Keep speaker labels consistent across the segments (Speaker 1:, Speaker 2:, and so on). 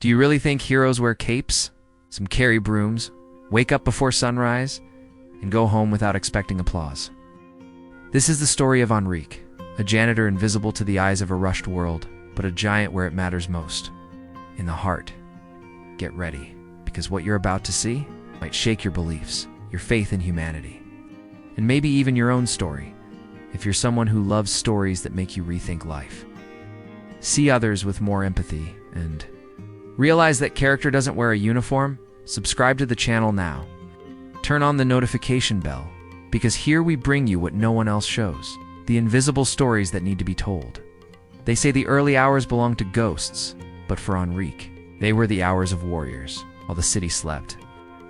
Speaker 1: Do you really think heroes wear capes, some carry brooms, wake up before sunrise, and go home without expecting applause? This is the story of Enrique, a janitor invisible to the eyes of a rushed world, but a giant where it matters most, in the heart. Get ready, because what you're about to see might shake your beliefs, your faith in humanity, and maybe even your own story, if you're someone who loves stories that make you rethink life. See others with more empathy, and realize that character doesn't wear a uniform. Subscribe to the channel now. Turn on the notification bell, because here we bring you what no one else shows, the invisible stories that need to be told. They say the early hours belong to ghosts, but for Enrique, they were the hours of warriors, while the city slept.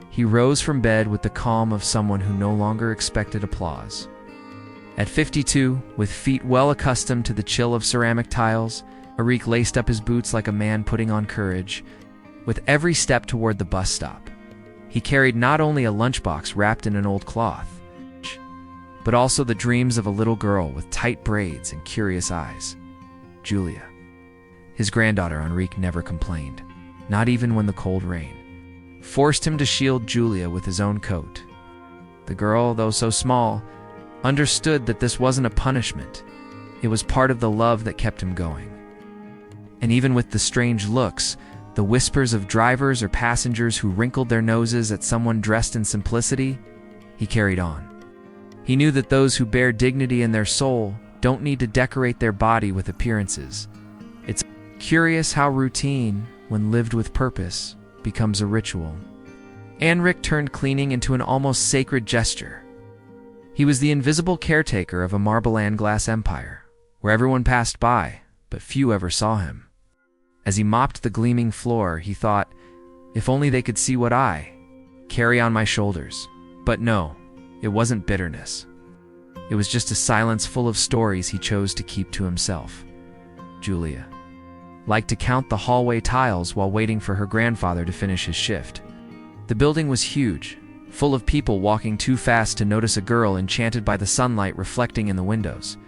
Speaker 1: He rose from bed with the calm of someone who no longer expected applause. At 52, with feet well accustomed to the chill of ceramic tiles, Enrique laced up his boots like a man putting on courage. With every step toward the bus stop, he carried not only a lunchbox wrapped in an old cloth, but also the dreams of a little girl with tight braids and curious eyes, Julia. His granddaughter Enrique never complained, not even when the cold rain forced him to shield Julia with his own coat. The girl, though so small, understood that this wasn't a punishment. It was part of the love that kept him going. And even with the strange looks, the whispers of drivers or passengers who wrinkled their noses at someone dressed in simplicity, he carried on. He knew that those who bear dignity in their soul don't need to decorate their body with appearances. It's curious how routine, when lived with purpose, becomes a ritual. Enrique turned cleaning into an almost sacred gesture. He was the invisible caretaker of a marble and glass empire, where everyone passed by, but few ever saw him. As he mopped the gleaming floor, he thought, if only they could see what I carry on my shoulders. But no, it wasn't bitterness. It was just a silence full of stories he chose to keep to himself. Julia liked to count the hallway tiles while waiting for her grandfather to finish his shift. The building was huge, full of people walking too fast to notice a girl enchanted by the sunlight reflecting in the windows.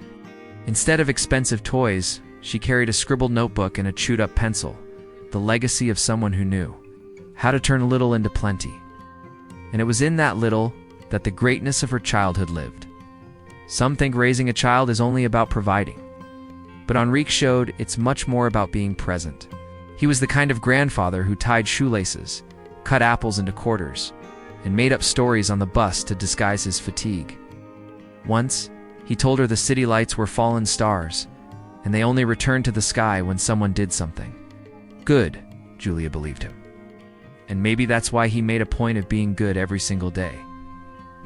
Speaker 1: Instead of expensive toys, she carried a scribbled notebook and a chewed-up pencil, the legacy of someone who knew how to turn little into plenty. And it was in that little that the greatness of her childhood lived. Some think raising a child is only about providing, but Enrique showed it's much more about being present. He was the kind of grandfather who tied shoelaces, cut apples into quarters, and made up stories on the bus to disguise his fatigue. Once, he told her the city lights were fallen stars, and they only returned to the sky when someone did something good. Julia believed him. And maybe that's why he made a point of being good every single day.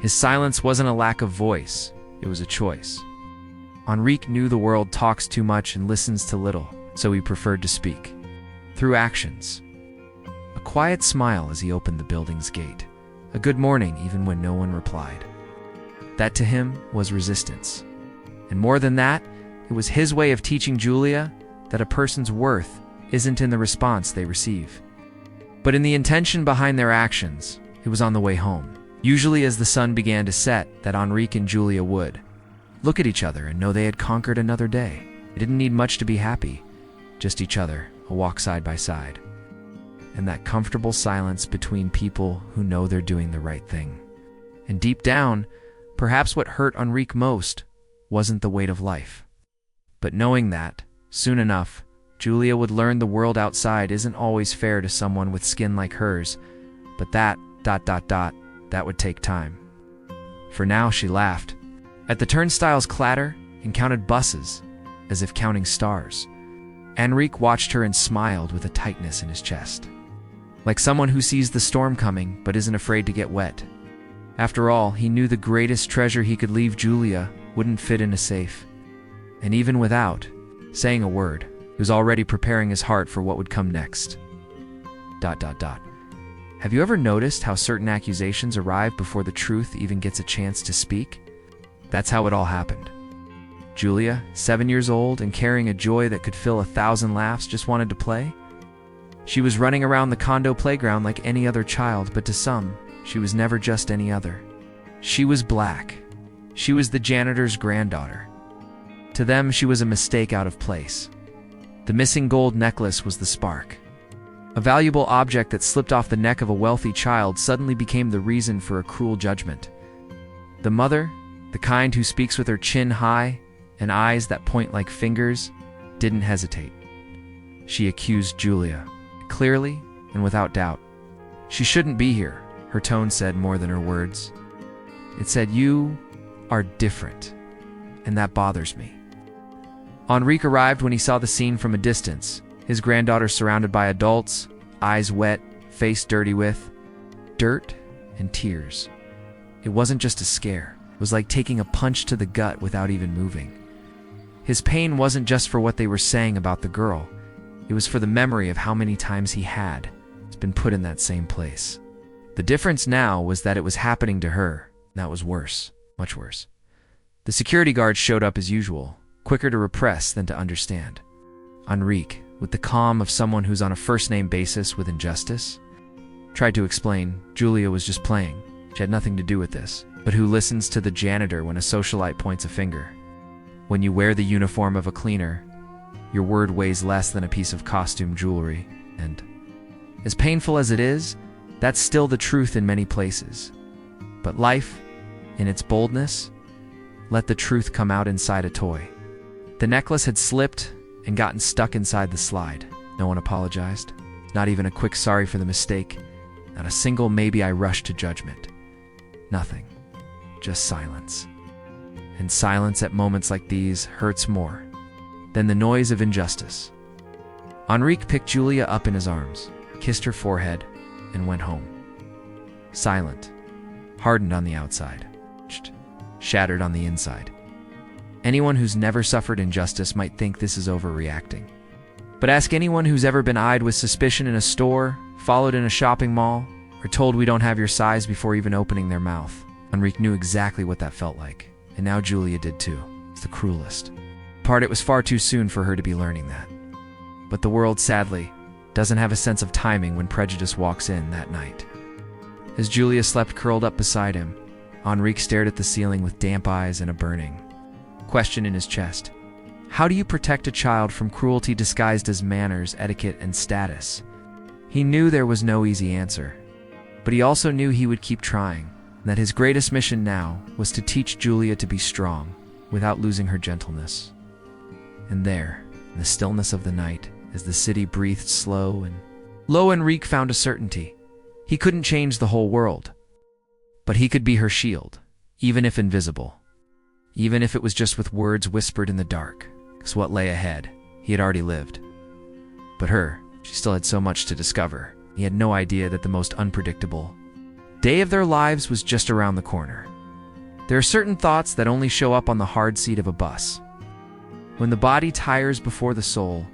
Speaker 1: His silence wasn't a lack of voice, it was a choice. Enrique knew the world talks too much and listens to little, so he preferred to speak. Through actions. A quiet smile as he opened the building's gate. A good morning even when no one replied. That to him was resistance. And more than that, it was his way of teaching Julia that a person's worth isn't in the response they receive, but in the intention behind their actions. It was on the way home, usually as the sun began to set, that Enrique and Julia would look at each other and know they had conquered another day. They didn't need much to be happy, just each other, a walk side by side, and that comfortable silence between people who know they're doing the right thing. And deep down, perhaps what hurt Enrique most wasn't the weight of life, but knowing that, soon enough, Julia would learn the world outside isn't always fair to someone with skin like hers, but that would take time. For now, she laughed at the turnstile's clatter and counted buses, as if counting stars. Enrique watched her and smiled with a tightness in his chest, like someone who sees the storm coming but isn't afraid to get wet. After all, he knew the greatest treasure he could leave Julia wouldn't fit in a safe. And even without saying a word, he was already preparing his heart for what would come next. Have you ever noticed how certain accusations arrive before the truth even gets a chance to speak? That's how it all happened. Julia, 7 years old and carrying a joy that could fill 1,000 laughs, just wanted to play. She was running around the condo playground like any other child, but to some, she was never just any other. She was black. She was the janitor's granddaughter. To them, she was a mistake out of place. The missing gold necklace was the spark. A valuable object that slipped off the neck of a wealthy child suddenly became the reason for a cruel judgment. The mother, the kind who speaks with her chin high and eyes that point like fingers, didn't hesitate. She accused Julia, clearly and without doubt. "She shouldn't be here," her tone said more than her words. It said, "You are different, and that bothers me." Enrique arrived when he saw the scene from a distance, his granddaughter surrounded by adults, eyes wet, face dirty with dirt and tears. It wasn't just a scare. It was like taking a punch to the gut without even moving. His pain wasn't just for what they were saying about the girl. It was for the memory of how many times he had been put in that same place. The difference now was that it was happening to her. That was worse, much worse. The security guards showed up as usual, quicker to repress than to understand. Enrique, with the calm of someone who's on a first-name basis with injustice, tried to explain Julia was just playing. She had nothing to do with this. But who listens to the janitor when a socialite points a finger? When you wear the uniform of a cleaner, your word weighs less than a piece of costume jewelry, and as painful as it is, that's still the truth in many places. But life, in its boldness, let the truth come out inside a toy. The necklace had slipped and gotten stuck inside the slide. No one apologized. Not even a quick sorry for the mistake. Not a single maybe I rushed to judgment. Nothing. Just silence. And silence at moments like these hurts more than the noise of injustice. Enrique picked Julia up in his arms, kissed her forehead, and went home. Silent, hardened on the outside, shattered on the inside. Anyone who's never suffered injustice might think this is overreacting. But ask anyone who's ever been eyed with suspicion in a store, followed in a shopping mall, or told we don't have your size before even opening their mouth. Enrique knew exactly what that felt like, and now Julia did too. It's the cruelest part. It was far too soon for her to be learning that. But the world, sadly, doesn't have a sense of timing when prejudice walks in that night. As Julia slept curled up beside him, Enrique stared at the ceiling with damp eyes and a burning question in his chest. How do you protect a child from cruelty disguised as manners, etiquette, and status? He knew there was no easy answer, but he also knew he would keep trying, and that his greatest mission now was to teach Julia to be strong without losing her gentleness. And there, in the stillness of the night, as the city breathed slow and low, Enrique found a certainty. He couldn't change the whole world, but he could be her shield, even if invisible. Even if it was just with words whispered in the dark, because what lay ahead, he had already lived. But her, she still had so much to discover. He had no idea that the most unpredictable day of their lives was just around the corner. There are certain thoughts that only show up on the hard seat of a bus. When the body tires before the soul,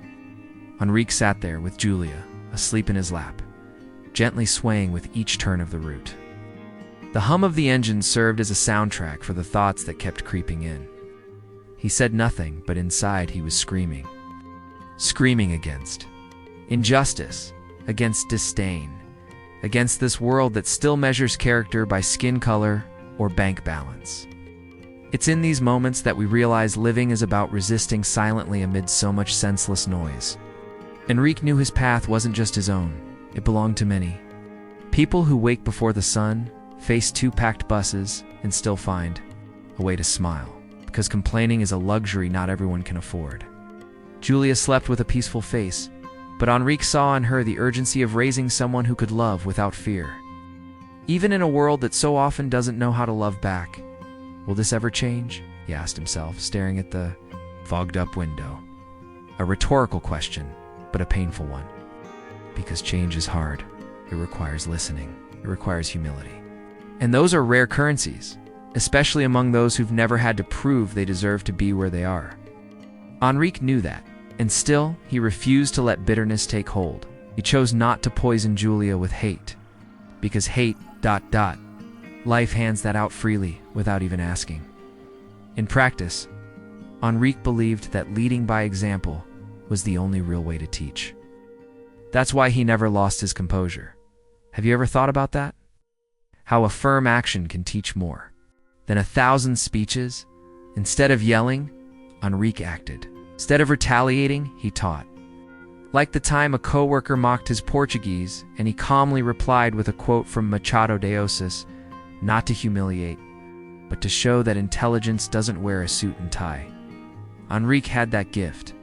Speaker 1: Enrique sat there with Julia, asleep in his lap, gently swaying with each turn of the route. The hum of the engine served as a soundtrack for the thoughts that kept creeping in. He said nothing, but inside he was screaming. Screaming against injustice, against disdain, against this world that still measures character by skin color or bank balance. It's in these moments that we realize living is about resisting silently amid so much senseless noise. Enrique knew his path wasn't just his own, it belonged to many. People who wake before the sun, face 2 packed buses, and still find a way to smile, because complaining is a luxury not everyone can afford. Julia slept with a peaceful face, but Enrique saw in her the urgency of raising someone who could love without fear. Even in a world that so often doesn't know how to love back. Will this ever change? He asked himself, staring at the fogged-up window. A rhetorical question, but a painful one. Because change is hard. It requires listening. It requires humility. And those are rare currencies, especially among those who've never had to prove they deserve to be where they are. Enrique knew that, and still, he refused to let bitterness take hold. He chose not to poison Julia with hate. Because hate, life hands that out freely without even asking. In practice, Enrique believed that leading by example was the only real way to teach. That's why he never lost his composure. Have you ever thought about that? How a firm action can teach more than 1,000 speeches? Instead of yelling, Enrique acted. Instead of retaliating, he taught. Like the time a coworker mocked his Portuguese, and he calmly replied with a quote from Machado de Assis, not to humiliate, but to show that intelligence doesn't wear a suit and tie. Enrique had that gift,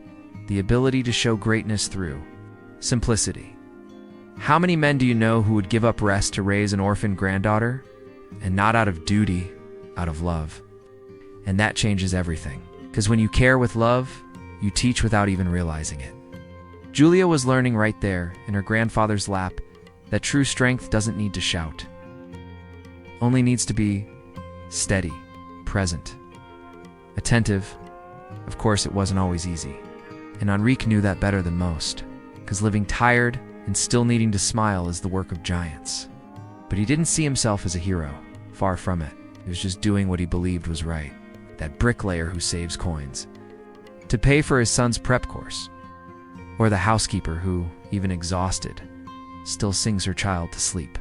Speaker 1: the ability to show greatness through simplicity. How many men do you know who would give up rest to raise an orphan granddaughter? And not out of duty, out of love. And that changes everything. Because when you care with love, you teach without even realizing it. Julia was learning right there, in her grandfather's lap, that true strength doesn't need to shout. Only needs to be steady, present, attentive. Of course, it wasn't always easy. And Enrique knew that better than most, because living tired and still needing to smile is the work of giants. But he didn't see himself as a hero. Far from it. He was just doing what he believed was right. That bricklayer who saves coins to pay for his son's prep course. Or the housekeeper who, even exhausted, still sings her child to sleep.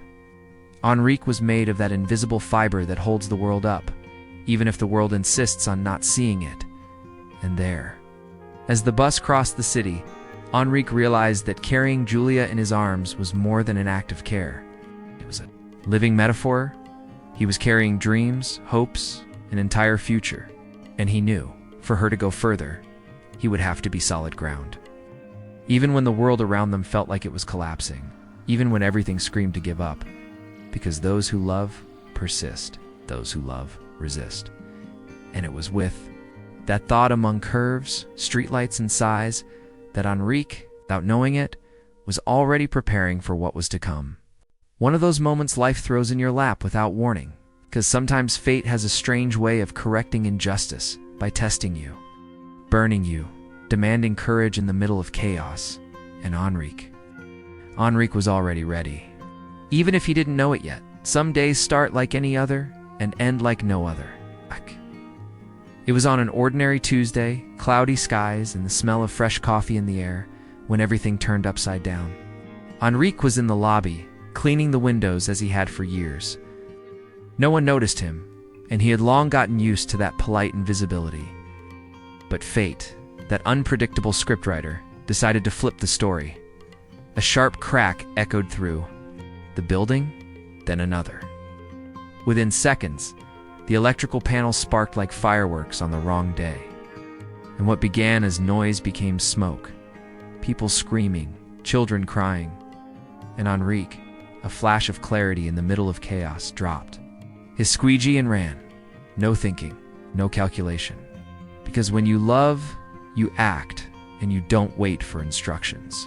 Speaker 1: Enrique was made of that invisible fiber that holds the world up, even if the world insists on not seeing it. And there, as the bus crossed the city, Enrique realized that carrying Julia in his arms was more than an act of care. It was a living metaphor. He was carrying dreams, hopes, an entire future. And he knew, for her to go further, he would have to be solid ground. Even when the world around them felt like it was collapsing, even when everything screamed to give up. Because those who love persist, those who love resist. And it was with that thought among curves, streetlights, and sighs that Enrique, without knowing it, was already preparing for what was to come. One of those moments life throws in your lap without warning, because sometimes fate has a strange way of correcting injustice by testing you, burning you, demanding courage in the middle of chaos. And Enrique was already ready. Even if he didn't know it yet, some days start like any other and end like no other. It was on an ordinary Tuesday, cloudy skies and the smell of fresh coffee in the air, when everything turned upside down. Enrique was in the lobby, cleaning the windows as he had for years. No one noticed him, and he had long gotten used to that polite invisibility. But fate, that unpredictable scriptwriter, decided to flip the story. A sharp crack echoed through the building, then another. Within seconds, the electrical panel sparked like fireworks on the wrong day. And what began as noise became smoke. People screaming, children crying. And Enrique, a flash of clarity in the middle of chaos, dropped his squeegee and ran. No thinking, no calculation. Because when you love, you act, and you don't wait for instructions.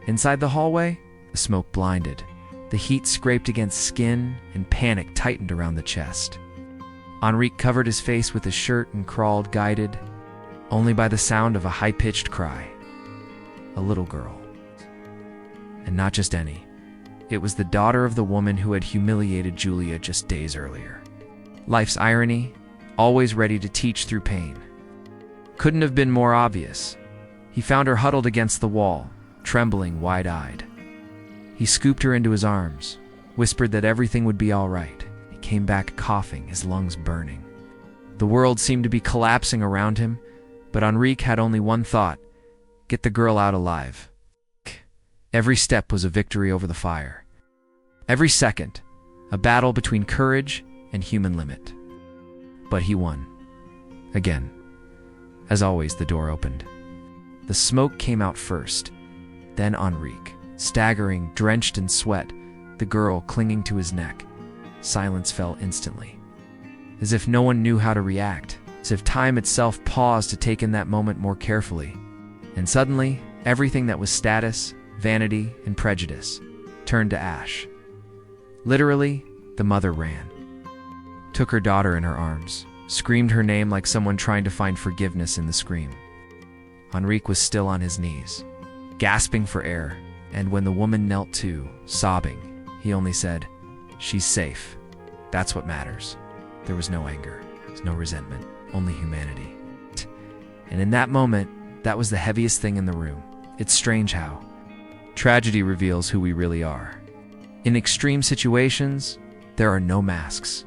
Speaker 1: Inside the hallway, the smoke blinded. The heat scraped against skin, and panic tightened around the chest. Enrique covered his face with his shirt and crawled, guided only by the sound of a high-pitched cry. A little girl. And not just any. It was the daughter of the woman who had humiliated Julia just days earlier. Life's irony, always ready to teach through pain. Couldn't have been more obvious. He found her huddled against the wall, trembling, wide-eyed. He scooped her into his arms, whispered that everything would be all right. He came back coughing, his lungs burning. The world seemed to be collapsing around him, but Enrique had only one thought: get the girl out alive. Every step was a victory over the fire. Every second, a battle between courage and human limit. But he won. Again. As always, the door opened. The smoke came out first, then Enrique, staggering, drenched in sweat, the girl clinging to his neck. Silence fell instantly. As if no one knew how to react, as if time itself paused to take in that moment more carefully. And suddenly, everything that was status, vanity, and prejudice turned to ash. Literally, the mother ran, took her daughter in her arms, screamed her name like someone trying to find forgiveness in the scream. Enrique was still on his knees, gasping for air, and when the woman knelt too, sobbing, he only said, "She's safe. That's what matters." There was no anger, no resentment, only humanity. And in that moment, that was the heaviest thing in the room. It's strange how tragedy reveals who we really are. In extreme situations, there are no masks.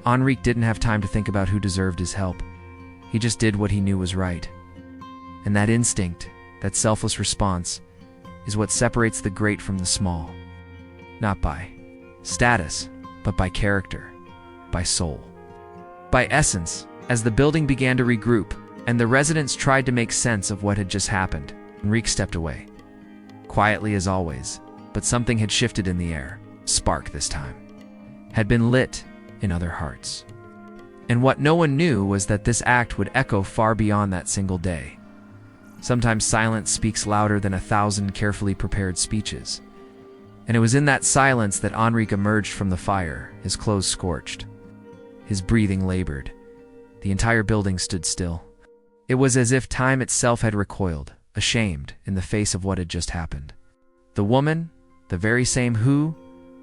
Speaker 1: Enrique didn't have time to think about who deserved his help. He just did what he knew was right. And that instinct, that selfless response, is what separates the great from the small. Not by status, but by character, by soul, by essence. As the building began to regroup and the residents tried to make sense of what had just happened, Enrique stepped away. Quietly as always, but something had shifted in the air. Spark this time had been lit in other hearts. And what no one knew was that this act would echo far beyond that single day. Sometimes silence speaks louder than 1,000 carefully prepared speeches. And it was in that silence that Enrique emerged from the fire, his clothes scorched, his breathing labored. The entire building stood still. It was as if time itself had recoiled, ashamed, in the face of what had just happened. The woman, the very same who,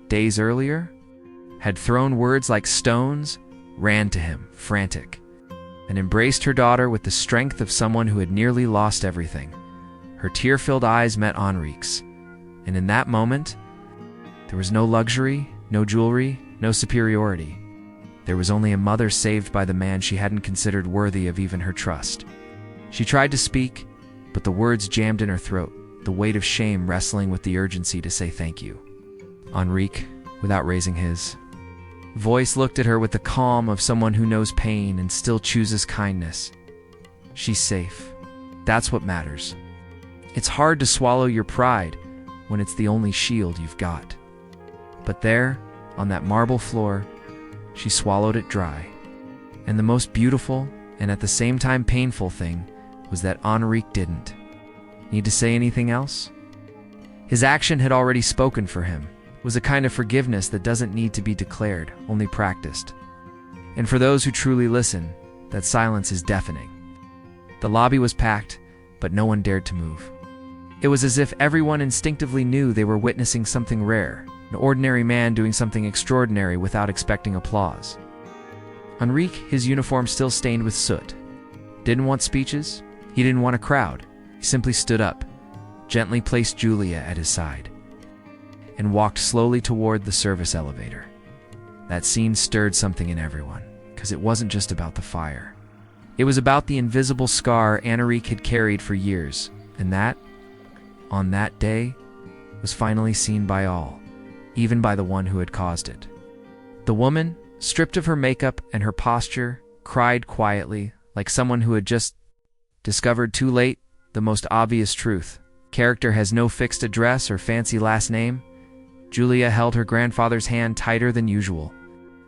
Speaker 1: days earlier, had thrown words like stones, ran to him, frantic, and embraced her daughter with the strength of someone who had nearly lost everything. Her tear-filled eyes met Enrique's, and in that moment, there was no luxury, no jewelry, no superiority. There was only a mother saved by the man she hadn't considered worthy of even her trust. She tried to speak, but the words jammed in her throat, the weight of shame wrestling with the urgency to say thank you. Enrique, without raising his voice, looked at her with the calm of someone who knows pain and still chooses kindness. She's safe. That's what matters. It's hard to swallow your pride when it's the only shield you've got. But there, on that marble floor, she swallowed it dry. And the most beautiful, and at the same time painful thing, was that Enrique didn't need to say anything else. His action had already spoken for him. It was a kind of forgiveness that doesn't need to be declared, only practiced. And for those who truly listen, that silence is deafening. The lobby was packed, but no one dared to move. It was as if everyone instinctively knew they were witnessing something rare, an ordinary man doing something extraordinary without expecting applause. Enrique, his uniform still stained with soot, didn't want speeches. He didn't want a crowd. He simply stood up, gently placed Julia at his side, and walked slowly toward the service elevator. That scene stirred something in everyone, because it wasn't just about the fire. It was about the invisible scar Enrique had carried for years, and that, on that day, was finally seen by all, even by the one who had caused it. The woman, stripped of her makeup and her posture, cried quietly, like someone who had just discovered too late the most obvious truth. Character has no fixed address or fancy last name. Julia held her grandfather's hand tighter than usual,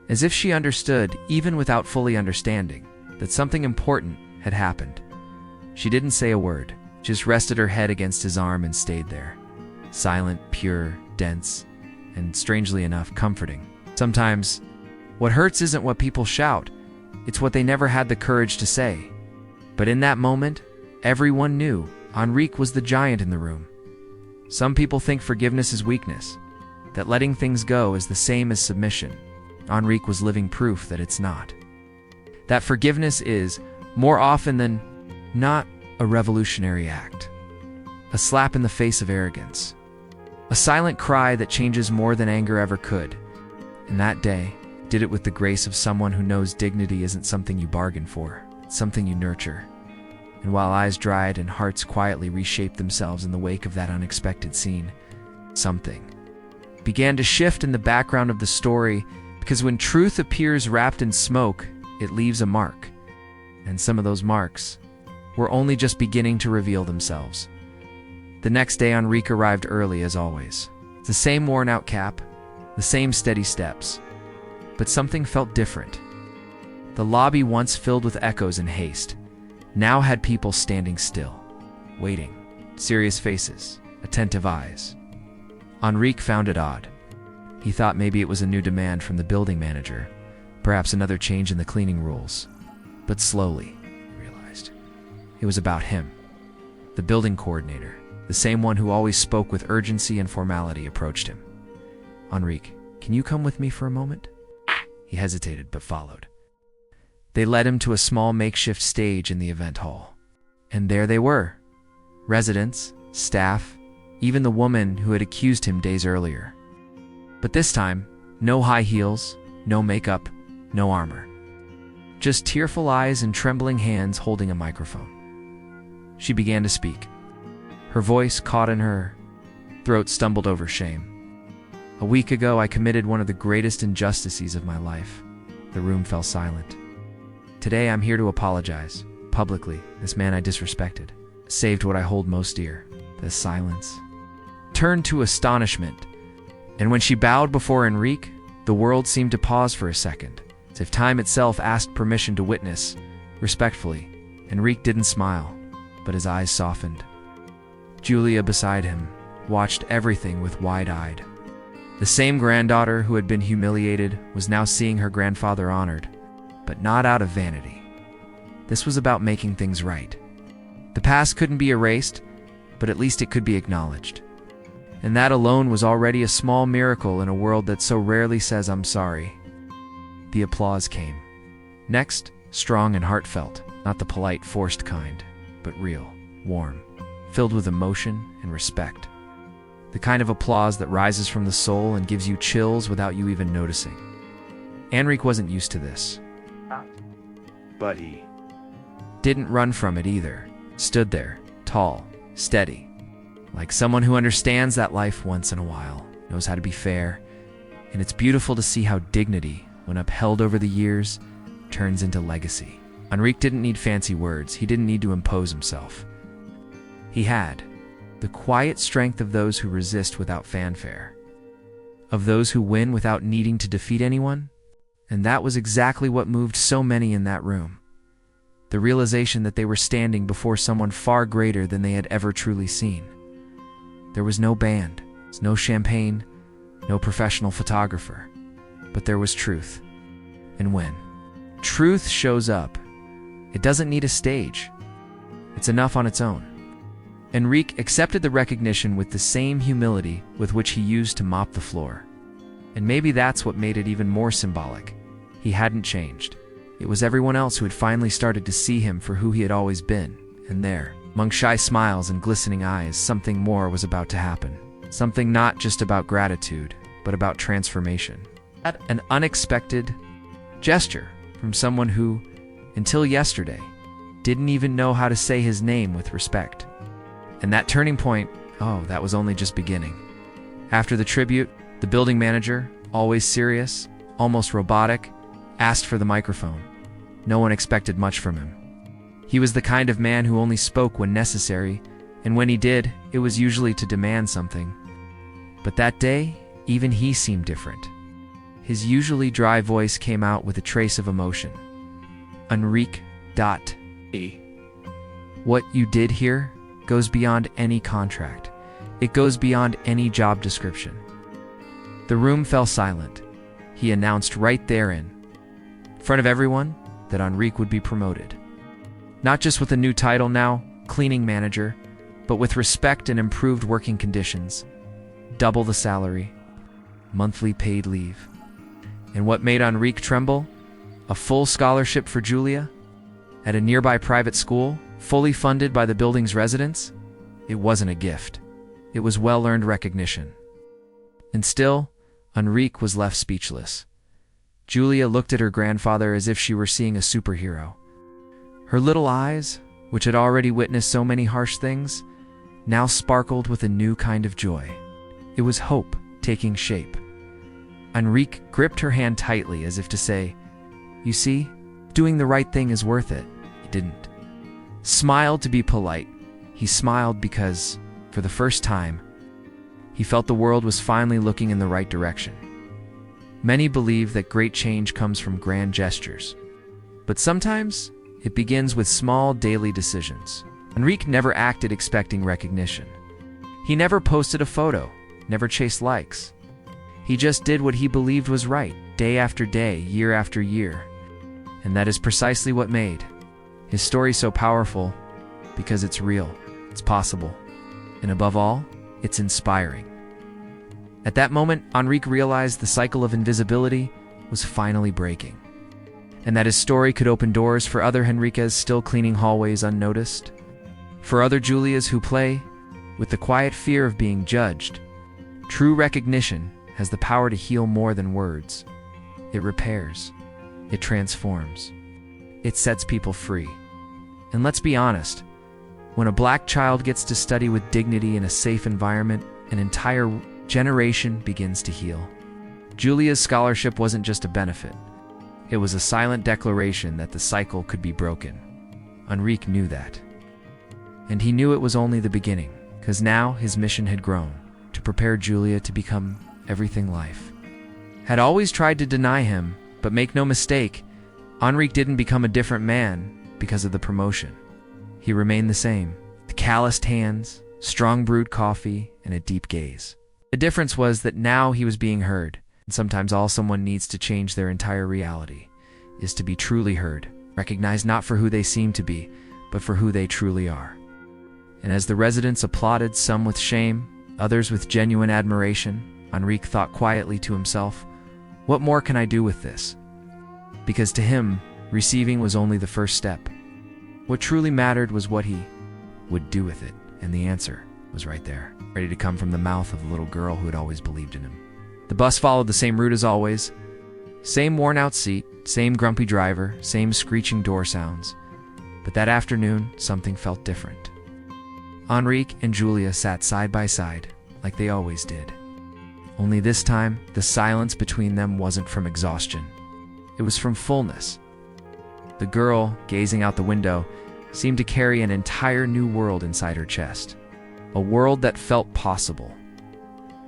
Speaker 1: as if she understood, even without fully understanding, that something important had happened. She didn't say a word, just rested her head against his arm and stayed there, silent, pure, dense, and strangely enough, comforting. Sometimes, what hurts isn't what people shout, it's what they never had the courage to say. But in that moment, everyone knew Enrique was the giant in the room. Some people think forgiveness is weakness, that letting things go is the same as submission. Enrique was living proof that it's not. That forgiveness is, more often than not, a revolutionary act. A slap in the face of arrogance. A silent cry that changes more than anger ever could. And that day, did it with the grace of someone who knows dignity isn't something you bargain for, it's something you nurture. And while eyes dried and hearts quietly reshaped themselves in the wake of that unexpected scene, something began to shift in the background of the story, because when truth appears wrapped in smoke, it leaves a mark. And some of those marks were only just beginning to reveal themselves. The next day, Enrique arrived early as always. The same worn-out cap, the same steady steps. But something felt different. The lobby, once filled with echoes and haste, now had people standing still, waiting, serious faces, attentive eyes. Enrique found it odd. He thought maybe it was a new demand from the building manager, perhaps another change in the cleaning rules. But slowly, he realized, it was about him. The building coordinator, the same one who always spoke with urgency and formality, approached him. "Enrique, can you come with me for a moment?" He hesitated, but followed. They led him to a small makeshift stage in the event hall. And there they were. Residents, staff, even the woman who had accused him days earlier. But this time, no high heels, no makeup, no armor. Just tearful eyes and trembling hands holding a microphone. She began to speak. Her voice caught in her throat stumbled over shame. A week ago, I committed one of the greatest injustices of my life. The room fell silent. Today, I'm here to apologize, publicly. This man I disrespected saved what I hold most dear. The silence turned to astonishment, and when she bowed before Enrique, the world seemed to pause for a second, as if time itself asked permission to witness. Respectfully, Enrique didn't smile, but his eyes softened. Julia, beside him, watched everything with wide-eyed. The same granddaughter who had been humiliated was now seeing her grandfather honored, but not out of vanity. This was about making things right. The past couldn't be erased, but at least it could be acknowledged. And that alone was already a small miracle in a world that so rarely says "I'm sorry." The applause came. Next, strong and heartfelt, not the polite, forced kind, but real, warm, filled with emotion and respect. The kind of applause that rises from the soul and gives you chills without you even noticing. Enrique wasn't used to this.
Speaker 2: But he
Speaker 1: Didn't run from it either. Stood there, tall, steady, like someone who understands that life once in a while, knows how to be fair, and it's beautiful to see how dignity, when upheld over the years, turns into legacy. Enrique didn't need fancy words. He didn't need to impose himself. He had the quiet strength of those who resist without fanfare, of those who win without needing to defeat anyone, and that was exactly what moved so many in that room. The realization that they were standing before someone far greater than they had ever truly seen. There was no band, no champagne, no professional photographer, but there was truth. And when truth shows up, it doesn't need a stage. It's enough on its own. Enrique accepted the recognition with the same humility with which he used to mop the floor. And maybe that's what made it even more symbolic. He hadn't changed. It was everyone else who had finally started to see him for who he had always been. And there, among shy smiles and glistening eyes, something more was about to happen. Something not just about gratitude, but about transformation. An unexpected gesture from someone who, until yesterday, didn't even know how to say his name with respect. And that turning point, that was only just beginning. After the tribute, the building manager, always serious, almost robotic, asked for the microphone. No one expected much from him. He was the kind of man who only spoke when necessary, and when he did, it was usually to demand something. But that day, even he seemed different. His usually dry voice came out with a trace of emotion. Enrique. What you did here goes beyond any contract. It goes beyond any job description. The room fell silent. He announced right there in front of everyone that Enrique would be promoted. Not just with a new title now, cleaning manager, but with respect and improved working conditions, double the salary, monthly paid leave. And what made Enrique tremble? A full scholarship for Julia at a nearby private school, fully funded by the building's residents. It wasn't a gift. It was well-earned recognition. And still, Enrique was left speechless. Julia looked at her grandfather as if she were seeing a superhero. Her little eyes, which had already witnessed so many harsh things, now sparkled with a new kind of joy. It was hope taking shape. Enrique gripped her hand tightly as if to say, "You see, doing the right thing is worth it." He didn't smile to be polite. He smiled because, for the first time, he felt the world was finally looking in the right direction. Many believe that great change comes from grand gestures, but sometimes it begins with small daily decisions. Enrique never acted expecting recognition. He never posted a photo, never chased likes. He just did what he believed was right, day after day, year after year. And that is precisely what made his story so powerful, because it's real, it's possible, and above all, it's inspiring. At that moment, Enrique realized the cycle of invisibility was finally breaking, and that his story could open doors for other Henriques still cleaning hallways unnoticed, for other Julias who play with the quiet fear of being judged. True recognition has the power to heal more than words. It repairs. It transforms. It sets people free. And let's be honest, When a black child gets to study with dignity in a safe environment, an entire generation begins to heal. Julia's scholarship wasn't just a benefit. It was a silent declaration that the cycle could be broken. Enrique knew that. And he knew it was only the beginning, because now his mission had grown, to prepare Julia to become everything life had always tried to deny him. But make no mistake, Enrique didn't become a different man because of the promotion. He remained the same, the calloused hands, strong brewed coffee, and a deep gaze. The difference was that now he was being heard, and sometimes all someone needs to change their entire reality is to be truly heard, recognized not for who they seem to be, but for who they truly are. And as the residents applauded, some with shame, others with genuine admiration, Enrique thought quietly to himself, "What more can I do with this?" Because to him, receiving was only the first step. What truly mattered was what he would do with it, and the answer was right there, ready to come from the mouth of the little girl who had always believed in him. The bus followed the same route as always. Same worn-out seat, same grumpy driver, same screeching door sounds. But that afternoon, something felt different. Enrique and Julia sat side by side, like they always did. Only this time, the silence between them wasn't from exhaustion. It was from fullness. The girl, gazing out the window, seemed to carry an entire new world inside her chest. A world that felt possible.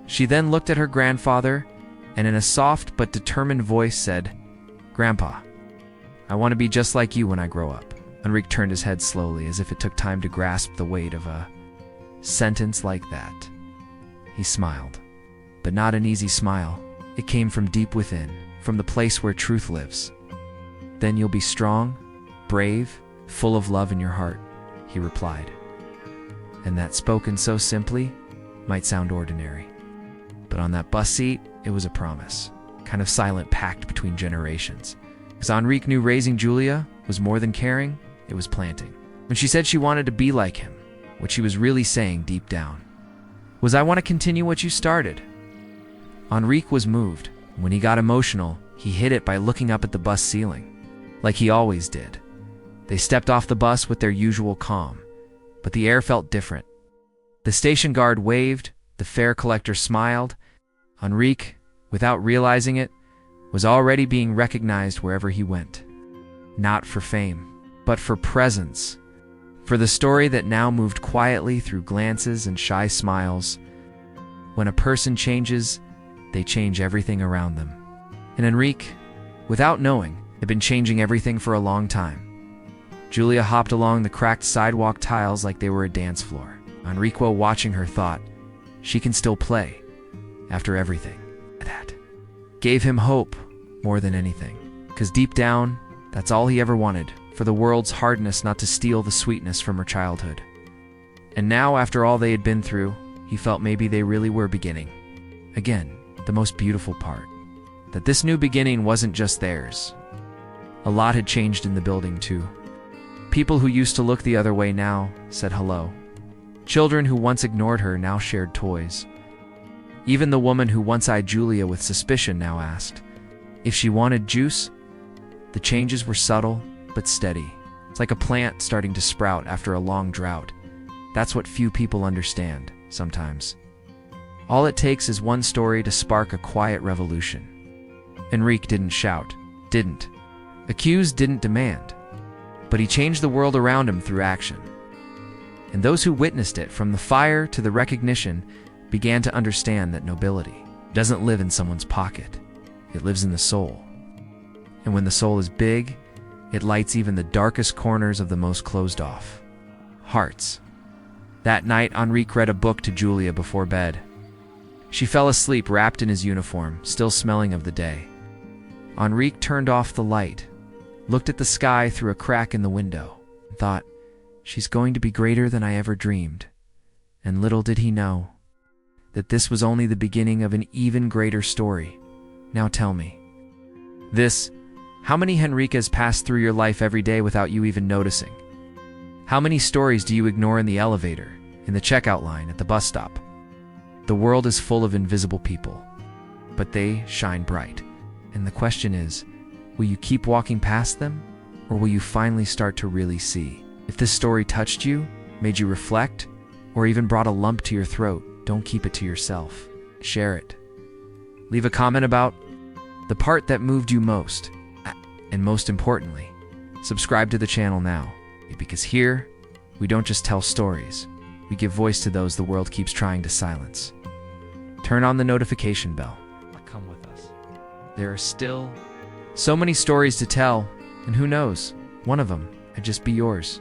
Speaker 1: She then looked at her grandfather, and in a soft but determined voice said, "Grandpa, I want to be just like you when I grow up." Enrique turned his head slowly, as if it took time to grasp the weight of a sentence like that. He smiled, but not an easy smile. It came from deep within, from the place where truth lives. "Then you'll be strong, brave, full of love in your heart," he replied. And that, spoken so simply, might sound ordinary. But on that bus seat, it was a promise, kind of silent pact between generations. Because Enrique knew raising Julia was more than caring, it was planting. When she said she wanted to be like him, what she was really saying deep down was, "I want to continue what you started." Enrique was moved. When he got emotional, he hid it by looking up at the bus ceiling, like he always did. They stepped off the bus with their usual calm, but the air felt different. The station guard waved, the fare collector smiled. Enrique, without realizing it, was already being recognized wherever he went. Not for fame, but for presence. For the story that now moved quietly through glances and shy smiles. When a person changes, they change everything around them. And Enrique, without knowing, had been changing everything for a long time. Julia hopped along the cracked sidewalk tiles like they were a dance floor. Enrique, watching her, thought, she can still play, after everything. That gave him hope more than anything, because deep down, that's all he ever wanted, for the world's hardness not to steal the sweetness from her childhood. And now, after all they had been through, he felt maybe they really were beginning. Again, the most beautiful part, that this new beginning wasn't just theirs. A lot had changed in the building too. People who used to look the other way now said hello. Children who once ignored her now shared toys. Even the woman who once eyed Julia with suspicion now asked if she wanted juice. The changes were subtle but steady. It's like a plant starting to sprout after a long drought. That's what few people understand sometimes. All it takes is one story to spark a quiet revolution. Enrique didn't shout, didn't accuse, didn't demand. But he changed the world around him through action. And those who witnessed it, from the fire to the recognition, began to understand that nobility doesn't live in someone's pocket. It lives in the soul. And when the soul is big, it lights even the darkest corners of the most closed-off hearts. That night, Enrique read a book to Julia before bed. She fell asleep wrapped in his uniform, still smelling of the day. Enrique turned off the light, looked at the sky through a crack in the window, and thought, she's going to be greater than I ever dreamed. And little did he know that this was only the beginning of an even greater story. Now tell me this: how many Henricas pass through your life every day without you even noticing? How many stories do you ignore in the elevator, in the checkout line, at the bus stop? The world is full of invisible people, but they shine bright. And the question is, will you keep walking past them, or will you finally start to really see? If this story touched you, made you reflect, or even brought a lump to your throat, don't keep it to yourself. Share it. Leave a comment about the part that moved you most. And most importantly, subscribe to the channel now, because here, we don't just tell stories, we give voice to those the world keeps trying to silence. Turn on the notification bell. Come with us. There are still so many stories to tell, and who knows, one of them could just be yours.